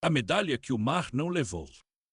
A medalha que o mar não levou.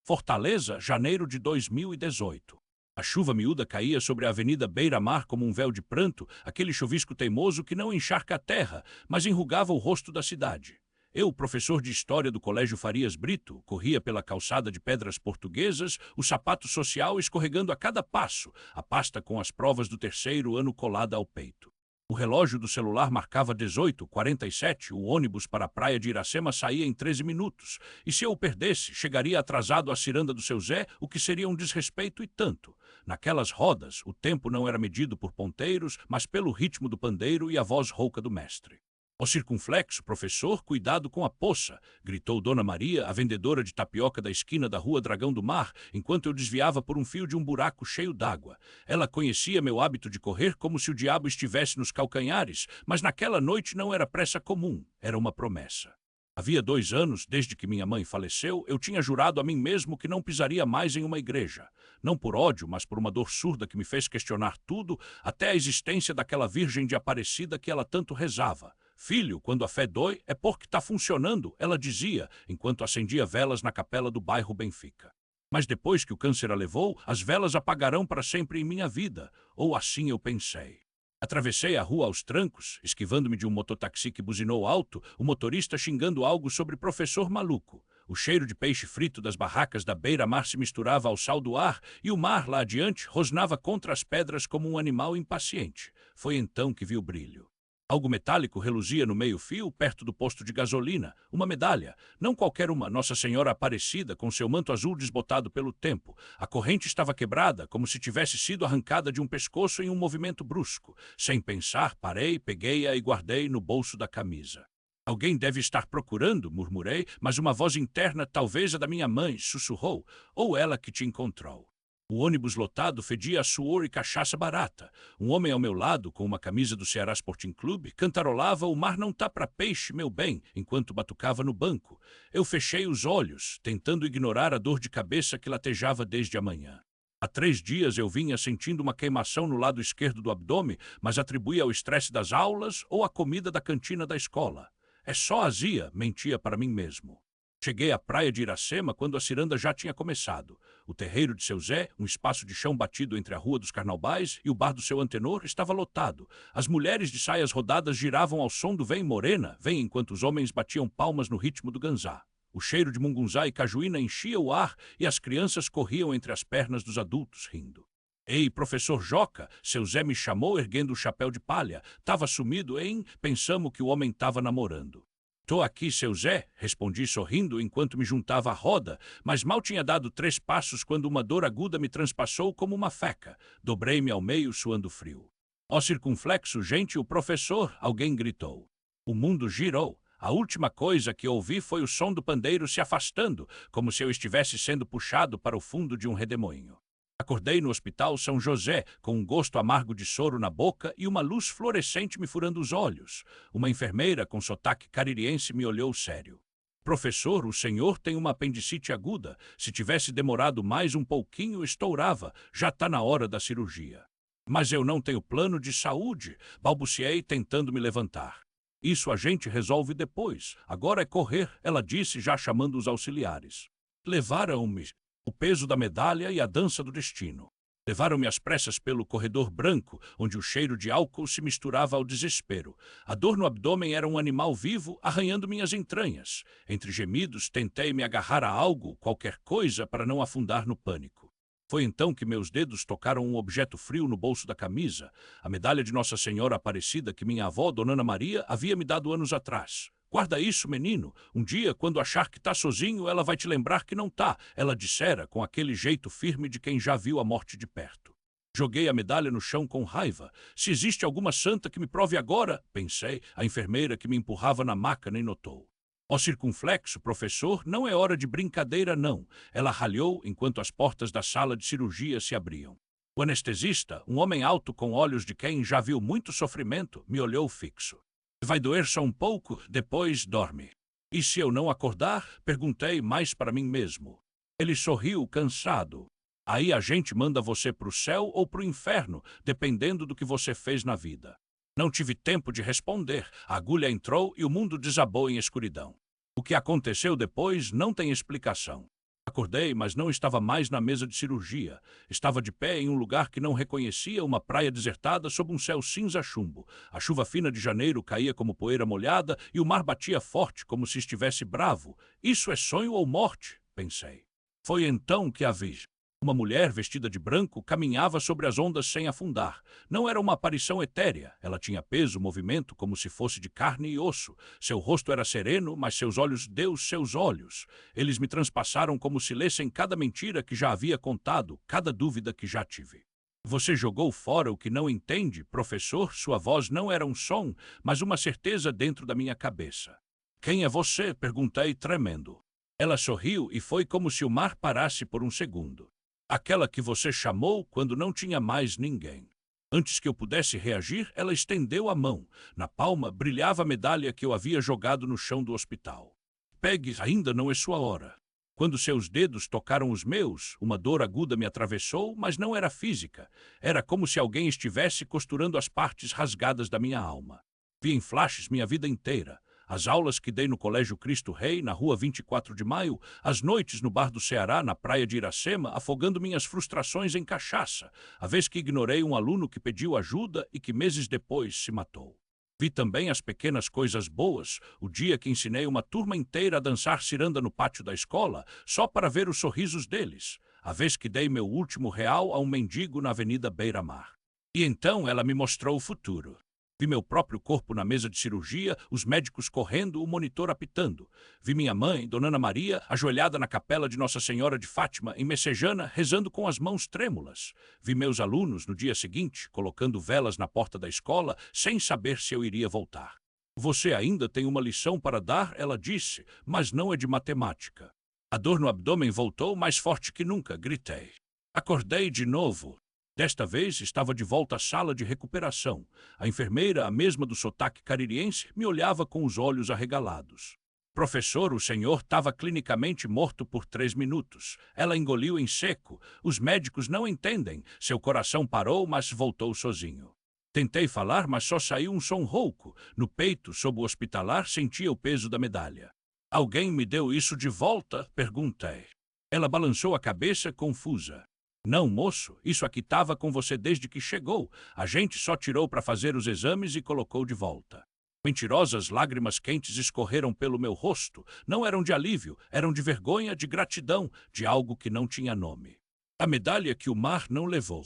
Fortaleza, janeiro de 2018. A chuva miúda caía sobre a avenida Beira-Mar como um véu de pranto, aquele chuvisco teimoso que não encharca a terra, mas enrugava o rosto da cidade. Eu, professor de História do Colégio Farias Brito, corria pela calçada de pedras portuguesas, o sapato social escorregando a cada passo, a pasta com as provas do terceiro ano colada ao peito. O relógio do celular marcava 18h47, o ônibus para a praia de Iracema saía em 13 minutos, e se eu o perdesse, chegaria atrasado à ciranda do seu Zé, o que seria um desrespeito e tanto. Naquelas rodas, o tempo não era medido por ponteiros, mas pelo ritmo do pandeiro e a voz rouca do mestre. Ó circunflexo, professor, cuidado com a poça, gritou Dona Maria, a vendedora de tapioca da esquina da rua Dragão do Mar, enquanto eu desviava por um fio de um buraco cheio d'água. Ela conhecia meu hábito de correr como se o diabo estivesse nos calcanhares, mas naquela noite não era pressa comum, era uma promessa. Havia 2 anos, desde que minha mãe faleceu, eu tinha jurado a mim mesmo que não pisaria mais em uma igreja. Não por ódio, mas por uma dor surda que me fez questionar tudo, até a existência daquela Virgem de Aparecida que ela tanto rezava. Filho, quando a fé dói, é porque está funcionando, ela dizia, enquanto acendia velas na capela do bairro Benfica. Mas depois que o câncer a levou, as velas apagarão para sempre em minha vida, ou assim eu pensei. Atravessei a rua aos trancos, esquivando-me de um mototáxi que buzinou alto, o motorista xingando algo sobre professor maluco. O cheiro de peixe frito das barracas da beira-mar se misturava ao sal do ar e o mar, lá adiante, rosnava contra as pedras como um animal impaciente. Foi então que vi o brilho. Algo metálico reluzia no meio-fio, perto do posto de gasolina. Uma medalha. Não qualquer uma, Nossa Senhora Aparecida, com seu manto azul desbotado pelo tempo. A corrente estava quebrada, como se tivesse sido arrancada de um pescoço em um movimento brusco. Sem pensar, parei, peguei-a e guardei no bolso da camisa. Alguém deve estar procurando, murmurei, mas uma voz interna, talvez a da minha mãe, sussurrou. Ou ela que te encontrou. O ônibus lotado fedia a suor e cachaça barata. Um homem ao meu lado, com uma camisa do Ceará Sporting Clube, cantarolava "O mar não tá pra peixe, meu bem", enquanto batucava no banco. Eu fechei os olhos, tentando ignorar a dor de cabeça que latejava desde a manhã. Há 3 dias eu vinha sentindo uma queimação no lado esquerdo do abdômen, mas atribuía ao estresse das aulas ou à comida da cantina da escola. É só azia, mentia para mim mesmo. Cheguei à praia de Iracema quando a ciranda já tinha começado. O terreiro de seu Zé, um espaço de chão batido entre a Rua dos Carnaubais e o bar do seu antenor, estava lotado. As mulheres de saias rodadas giravam ao som do "Vem Morena", vem, enquanto os homens batiam palmas no ritmo do ganzá. O cheiro de mungunzá e cajuína enchia o ar e as crianças corriam entre as pernas dos adultos rindo. "Ei, professor Joca", seu Zé me chamou erguendo o chapéu de palha. Tava sumido, hein? Pensamos que o homem tava namorando. "Tô aqui, seu Zé", respondi sorrindo enquanto me juntava à roda, mas mal tinha dado 3 passos quando uma dor aguda me transpassou como uma faca. Dobrei-me ao meio, suando frio. "Ó circunflexo, gente, o professor", alguém gritou. O mundo girou. A última coisa que ouvi foi o som do pandeiro se afastando, como se eu estivesse sendo puxado para o fundo de um redemoinho. Acordei no Hospital São José, com um gosto amargo de soro na boca e uma luz fluorescente me furando os olhos. Uma enfermeira com sotaque caririense me olhou sério. "Professor, o senhor tem uma apendicite aguda. Se tivesse demorado mais um pouquinho, estourava. Já está na hora da cirurgia." "Mas eu não tenho plano de saúde", balbuciei, tentando me levantar. "Isso a gente resolve depois. Agora é correr", ela disse, já chamando os auxiliares. Levaram-me. O peso da medalha e a dança do destino. Levaram-me às pressas pelo corredor branco, onde o cheiro de álcool se misturava ao desespero. A dor no abdômen era um animal vivo arranhando minhas entranhas. Entre gemidos, tentei me agarrar a algo, qualquer coisa, para não afundar no pânico. Foi então que meus dedos tocaram um objeto frio no bolso da camisa, a medalha de Nossa Senhora Aparecida que minha avó, Dona Ana Maria, havia me dado anos atrás. "Guarda isso, menino. Um dia, quando achar que tá sozinho, ela vai te lembrar que não tá", ela dissera com aquele jeito firme de quem já viu a morte de perto. Joguei a medalha no chão com raiva. "Se existe alguma santa que me prove agora", pensei, a enfermeira que me empurrava na maca nem notou. "Ó circunflexo, professor, não é hora de brincadeira, não", ela ralhou enquanto as portas da sala de cirurgia se abriam. O anestesista, um homem alto com olhos de quem já viu muito sofrimento, me olhou fixo. "Vai doer só um pouco, depois dorme." "E se eu não acordar?", perguntei mais para mim mesmo. Ele sorriu, cansado. "Aí a gente manda você pro céu ou pro inferno, dependendo do que você fez na vida." Não tive tempo de responder. A agulha entrou e o mundo desabou em escuridão. O que aconteceu depois não tem explicação. Acordei, mas não estava mais na mesa de cirurgia. Estava de pé em um lugar que não reconhecia, uma praia desertada sob um céu cinza chumbo. A chuva fina de janeiro caía como poeira molhada e o mar batia forte, como se estivesse bravo. Isso é sonho ou morte? Pensei. Foi então que a vi. Uma mulher vestida de branco caminhava sobre as ondas sem afundar. Não era uma aparição etérea. Ela tinha peso, movimento, como se fosse de carne e osso. Seu rosto era sereno, mas seus olhos, Deus, seus olhos. Eles me transpassaram como se lessem cada mentira que já havia contado, cada dúvida que já tive. Você jogou fora o que não entende, professor? Sua voz não era um som, mas uma certeza dentro da minha cabeça. Quem é você? Perguntei, tremendo. Ela sorriu e foi como se o mar parasse por um segundo. Aquela que você chamou quando não tinha mais ninguém. Antes que eu pudesse reagir, ela estendeu a mão. Na palma brilhava a medalha que eu havia jogado no chão do hospital. Pegue, ainda não é sua hora. Quando seus dedos tocaram os meus, uma dor aguda me atravessou, mas não era física. Era como se alguém estivesse costurando as partes rasgadas da minha alma. Vi em flashes minha vida inteira. As aulas que dei no Colégio Cristo Rei, na rua 24 de Maio, as noites no bar do Ceará, na praia de Iracema, afogando minhas frustrações em cachaça, a vez que ignorei um aluno que pediu ajuda e que meses depois se matou. Vi também as pequenas coisas boas, o dia que ensinei uma turma inteira a dançar ciranda no pátio da escola, só para ver os sorrisos deles, a vez que dei meu último real a um mendigo na Avenida Beira-Mar. E então ela me mostrou o futuro. Vi meu próprio corpo na mesa de cirurgia, os médicos correndo, o monitor apitando. Vi minha mãe, Dona Ana Maria, ajoelhada na capela de Nossa Senhora de Fátima, em Messejana, rezando com as mãos trêmulas. Vi meus alunos, no dia seguinte, colocando velas na porta da escola, sem saber se eu iria voltar. Você ainda tem uma lição para dar, ela disse, mas não é de matemática. A dor no abdômen voltou mais forte que nunca, gritei. Acordei de novo. Desta vez estava de volta à sala de recuperação. A enfermeira, a mesma do sotaque caririense, me olhava com os olhos arregalados. Professor, o senhor estava clinicamente morto por 3 minutos. Ela engoliu em seco. Os médicos não entendem. Seu coração parou, mas voltou sozinho. Tentei falar, mas só saiu um som rouco. No peito, sob o hospitalar, sentia o peso da medalha. Alguém me deu isso de volta? Perguntei. Ela balançou a cabeça, confusa. Não, moço, isso aqui estava com você desde que chegou. A gente só tirou para fazer os exames e colocou de volta. Mentirosas lágrimas quentes escorreram pelo meu rosto. Não eram de alívio, eram de vergonha, de gratidão, de algo que não tinha nome. A medalha que o mar não levou.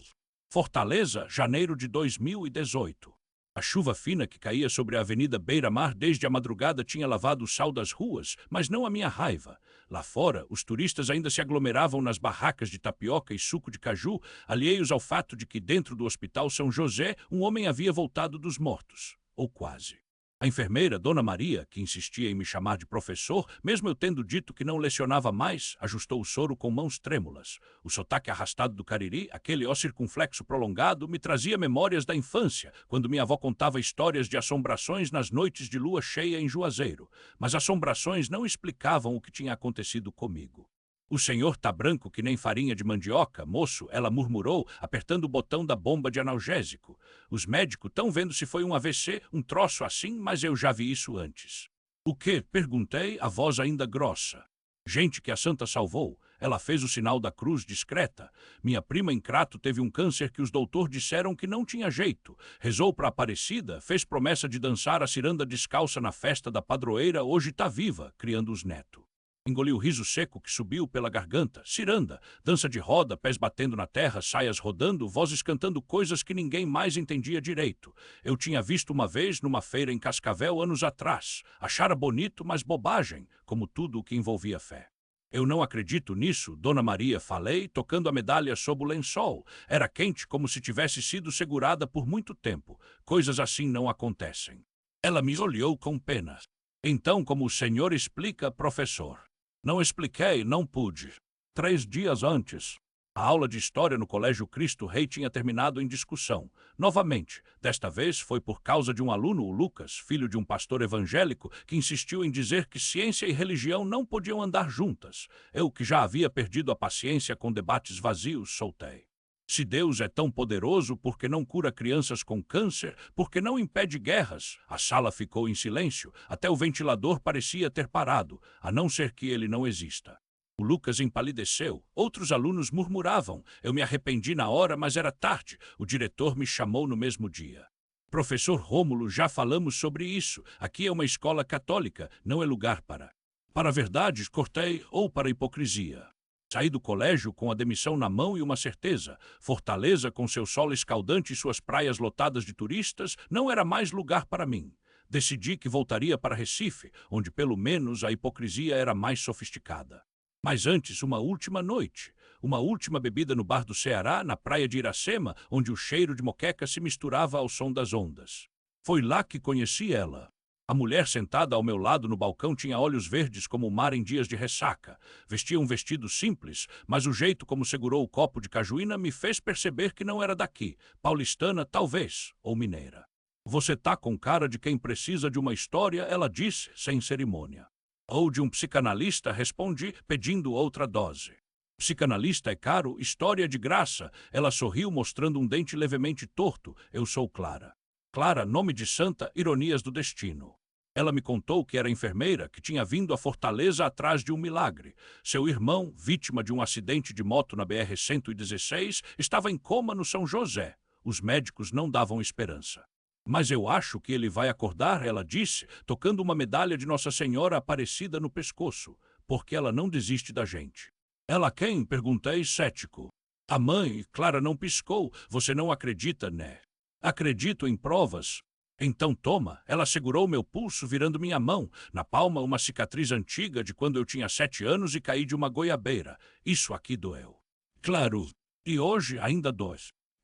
Fortaleza, janeiro de 2018. A chuva fina que caía sobre a Avenida Beira-Mar desde a madrugada tinha lavado o sal das ruas, mas não a minha raiva. Lá fora, os turistas ainda se aglomeravam nas barracas de tapioca e suco de caju, alheios ao fato de que dentro do Hospital São José um homem havia voltado dos mortos. Ou quase. A enfermeira, Dona Maria, que insistia em me chamar de professor, mesmo eu tendo dito que não lecionava mais, ajustou o soro com mãos trêmulas. O sotaque arrastado do Cariri, aquele ó circunflexo prolongado, me trazia memórias da infância, quando minha avó contava histórias de assombrações nas noites de lua cheia em Juazeiro. Mas assombrações não explicavam o que tinha acontecido comigo. O senhor tá branco que nem farinha de mandioca, moço, ela murmurou, apertando o botão da bomba de analgésico. Os médicos estão vendo se foi um AVC, um troço assim, mas eu já vi isso antes. O quê? Perguntei, a voz ainda grossa. Gente que a santa salvou. Ela fez o sinal da cruz discreta. Minha prima em Crato teve um câncer que os doutores disseram que não tinha jeito. Rezou para a Aparecida, fez promessa de dançar a ciranda descalça na festa da padroeira, hoje tá viva, criando os netos. Engoli o riso seco que subiu pela garganta. Ciranda, dança de roda, pés batendo na terra, saias rodando, vozes cantando coisas que ninguém mais entendia direito. Eu tinha visto uma vez numa feira em Cascavel anos atrás. Achara bonito, mas bobagem, como tudo o que envolvia fé. Eu não acredito nisso, Dona Maria, falei, tocando a medalha sob o lençol. Era quente como se tivesse sido segurada por muito tempo. Coisas assim não acontecem. Ela me olhou com pena. Então, como o senhor explica, professor? Não expliquei, não pude. 3 dias antes, a aula de história no Colégio Cristo Rei tinha terminado em discussão. Novamente, desta vez foi por causa de um aluno, o Lucas, filho de um pastor evangélico, que insistiu em dizer que ciência e religião não podiam andar juntas. Eu, que já havia perdido a paciência com debates vazios, soltei. Se Deus é tão poderoso, por que não cura crianças com câncer? Por que não impede guerras? A sala ficou em silêncio, até o ventilador parecia ter parado, a não ser que ele não exista. O Lucas empalideceu. Outros alunos murmuravam. Eu me arrependi na hora, mas era tarde. O diretor me chamou no mesmo dia. Professor Rômulo, já falamos sobre isso. Aqui é uma escola católica, não é lugar para verdades, cortei, ou para hipocrisia. Saí do colégio com a demissão na mão e uma certeza. Fortaleza, com seu sol escaldante e suas praias lotadas de turistas, não era mais lugar para mim. Decidi que voltaria para Recife, onde pelo menos a hipocrisia era mais sofisticada. Mas antes, uma última noite. Uma última bebida no bar do Ceará, na praia de Iracema, onde o cheiro de moqueca se misturava ao som das ondas. Foi lá que conheci ela. A mulher sentada ao meu lado no balcão tinha olhos verdes como o mar em dias de ressaca. Vestia um vestido simples, mas o jeito como segurou o copo de cajuína me fez perceber que não era daqui, paulistana talvez, ou mineira. Você tá com cara de quem precisa de uma história, ela disse, sem cerimônia. Ou de um psicanalista, respondi, pedindo outra dose. Psicanalista é caro, história de graça. Ela sorriu mostrando um dente levemente torto. Eu sou Clara. Clara, nome de santa, ironias do destino. Ela me contou que era enfermeira, que tinha vindo a Fortaleza atrás de um milagre. Seu irmão, vítima de um acidente de moto na BR-116, estava em coma no São José. Os médicos não davam esperança. Mas eu acho que ele vai acordar, ela disse, tocando uma medalha de Nossa Senhora Aparecida no pescoço, porque ela não desiste da gente. Ela quem? Perguntei, cético. A mãe, Clara não piscou. Você não acredita, né? Acredito em provas. Então toma, ela segurou meu pulso virando minha mão, na palma uma cicatriz antiga de quando eu tinha 7 anos e caí de uma goiabeira. Isso aqui doeu. Claro, e hoje ainda dói.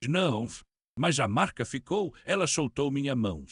Não, mas a marca ficou, ela soltou minha mão.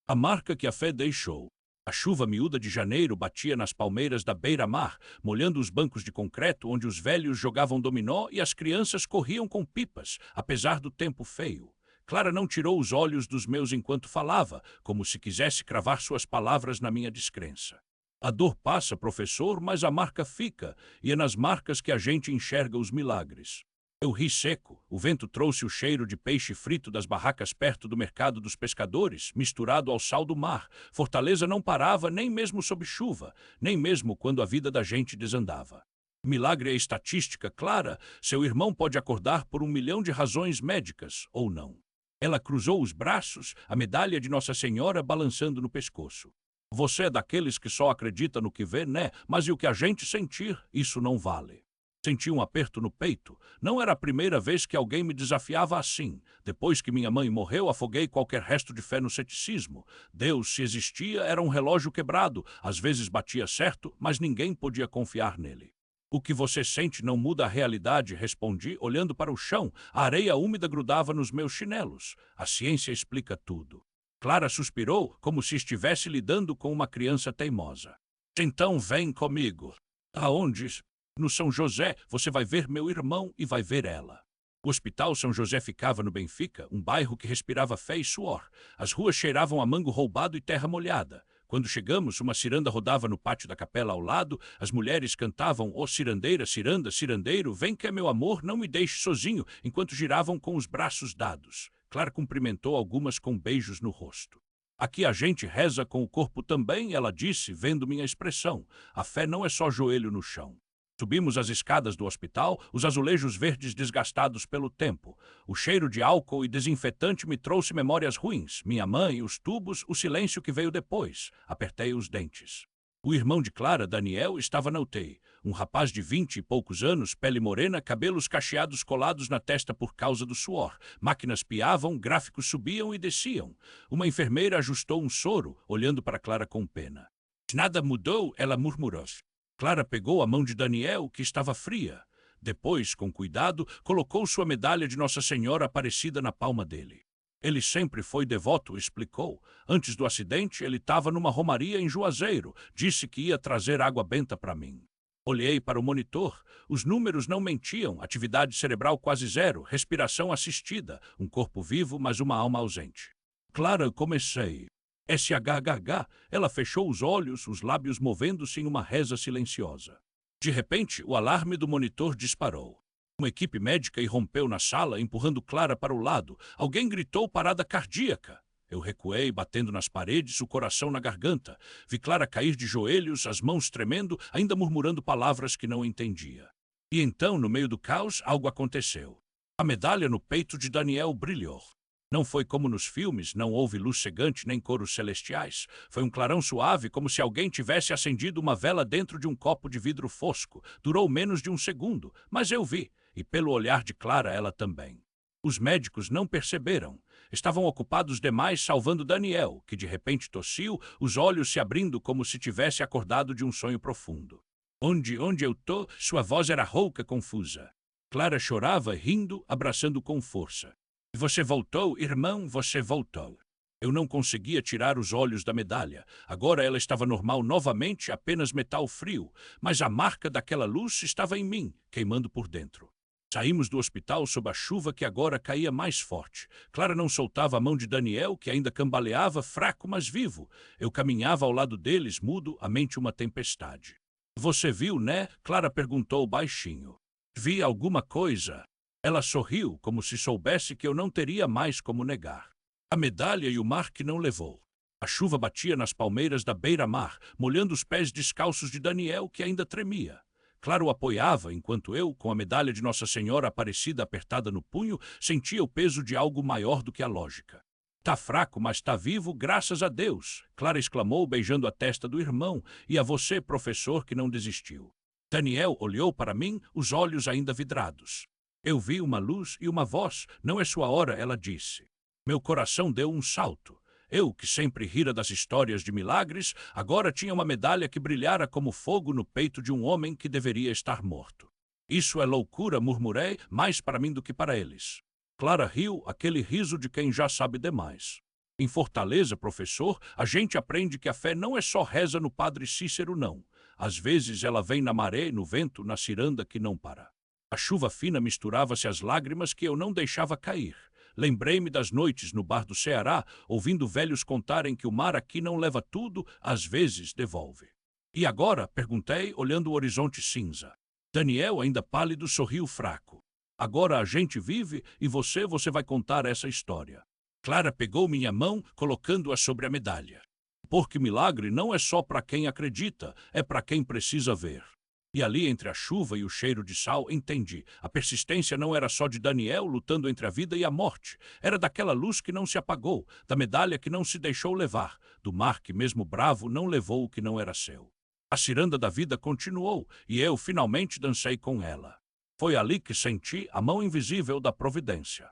A marca que a fé deixou. A chuva miúda de janeiro batia nas palmeiras da beira-mar, molhando os bancos de concreto onde os velhos jogavam dominó e as crianças corriam com pipas, apesar do tempo feio. Clara não tirou os olhos dos meus enquanto falava, como se quisesse cravar suas palavras na minha descrença. A dor passa, professor, mas a marca fica, e é nas marcas que a gente enxerga os milagres. Eu ri seco. O vento trouxe o cheiro de peixe frito das barracas perto do mercado dos pescadores, misturado ao sal do mar. Fortaleza não parava nem mesmo sob chuva, nem mesmo quando a vida da gente desandava. Milagre é estatística, Clara. Seu irmão pode acordar por 1 milhão de razões médicas, ou não. Ela cruzou os braços, a medalha de Nossa Senhora balançando no pescoço. Você é daqueles que só acredita no que vê, né? Mas e o que a gente sentir, isso não vale. Senti um aperto no peito. Não era a primeira vez que alguém me desafiava assim. Depois que minha mãe morreu, afoguei qualquer resto de fé no ceticismo. Deus, se existia, era um relógio quebrado. Às vezes batia certo, mas ninguém podia confiar nele. O que você sente não muda a realidade, respondi, olhando para o chão. A areia úmida grudava nos meus chinelos. A ciência explica tudo. Clara suspirou, como se estivesse lidando com uma criança teimosa. Então vem comigo. Aonde? No São José, você vai ver meu irmão e vai ver ela. O Hospital São José ficava no Benfica, um bairro que respirava fé e suor. As ruas cheiravam a mango roubado e terra molhada. Quando chegamos, uma ciranda rodava no pátio da capela ao lado, as mulheres cantavam "Ô cirandeira, ciranda, cirandeiro, vem que é meu amor, não me deixe sozinho", enquanto giravam com os braços dados. Clara cumprimentou algumas com beijos no rosto. Aqui a gente reza com o corpo também, ela disse, vendo minha expressão. A fé não é só joelho no chão. Subimos as escadas do hospital, os azulejos verdes desgastados pelo tempo. O cheiro de álcool e desinfetante me trouxe memórias ruins. Minha mãe, os tubos, o silêncio que veio depois. Apertei os dentes. O irmão de Clara, Daniel, estava na UTI. Um rapaz de 20 e poucos anos, pele morena, cabelos cacheados colados na testa por causa do suor. Máquinas piavam, gráficos subiam e desciam. Uma enfermeira ajustou um soro, olhando para Clara com pena. Nada mudou, ela murmurou. Clara pegou a mão de Daniel, que estava fria. Depois, com cuidado, colocou sua medalha de Nossa Senhora Aparecida na palma dele. Ele sempre foi devoto, explicou. Antes do acidente, ele estava numa romaria em Juazeiro. Disse que ia trazer água benta para mim. Olhei para o monitor. Os números não mentiam. Atividade cerebral quase zero. Respiração assistida. Um corpo vivo, mas uma alma ausente. Clara, comecei. SHHH, ela fechou os olhos, os lábios movendo-se em uma reza silenciosa. De repente, o alarme do monitor disparou. Uma equipe médica irrompeu na sala, empurrando Clara para o lado. Alguém gritou parada cardíaca. Eu recuei, batendo nas paredes, o coração na garganta. Vi Clara cair de joelhos, as mãos tremendo, ainda murmurando palavras que não entendia. E então, no meio do caos, algo aconteceu. A medalha no peito de Daniel brilhou. Não foi como nos filmes, não houve luz cegante nem coros celestiais. Foi um clarão suave, como se alguém tivesse acendido uma vela dentro de um copo de vidro fosco. Durou menos de um segundo, mas eu vi, e pelo olhar de Clara ela também. Os médicos não perceberam. Estavam ocupados demais salvando Daniel, que de repente tossiu, os olhos se abrindo como se tivesse acordado de um sonho profundo. Onde eu tô? Sua voz era rouca, confusa. Clara chorava, rindo, abraçando com força. Você voltou, irmão, você voltou. Eu não conseguia tirar os olhos da medalha. Agora ela estava normal novamente, apenas metal frio, mas a marca daquela luz estava em mim, queimando por dentro. Saímos do hospital sob a chuva que agora caía mais forte. Clara não soltava a mão de Daniel, que ainda cambaleava, fraco, mas vivo. Eu caminhava ao lado deles, mudo, a mente uma tempestade. Você viu, né? Clara perguntou baixinho. Vi alguma coisa. Ela sorriu, como se soubesse que eu não teria mais como negar. A medalha e o mar que não levou. A chuva batia nas palmeiras da beira-mar, molhando os pés descalços de Daniel, que ainda tremia. Clara o apoiava, enquanto eu, com a medalha de Nossa Senhora Aparecida apertada no punho, sentia o peso de algo maior do que a lógica. Tá fraco, mas tá vivo, graças a Deus, Clara exclamou, beijando a testa do irmão, e a você, professor, que não desistiu. Daniel olhou para mim, os olhos ainda vidrados. Eu vi uma luz e uma voz. Não é sua hora, ela disse. Meu coração deu um salto. Eu, que sempre rira das histórias de milagres, agora tinha uma medalha que brilhara como fogo no peito de um homem que deveria estar morto. Isso é loucura, murmurei, mais para mim do que para eles. Clara riu, aquele riso de quem já sabe demais. Em Fortaleza, professor, a gente aprende que a fé não é só reza no Padre Cícero, não. Às vezes ela vem na maré, no vento, na ciranda que não para. A chuva fina misturava-se às lágrimas que eu não deixava cair. Lembrei-me das noites no bar do Ceará, ouvindo velhos contarem que o mar aqui não leva tudo, às vezes devolve. E agora? Perguntei, olhando o horizonte cinza. Daniel, ainda pálido, sorriu fraco. Agora a gente vive e você vai contar essa história. Clara pegou minha mão, colocando-a sobre a medalha. Porque milagre não é só para quem acredita, é para quem precisa ver. E ali, entre a chuva e o cheiro de sal, entendi. A persistência não era só de Daniel lutando entre a vida e a morte. Era daquela luz que não se apagou, da medalha que não se deixou levar, do mar que, mesmo bravo, não levou o que não era seu. A ciranda da vida continuou, e eu finalmente dancei com ela. Foi ali que senti a mão invisível da providência.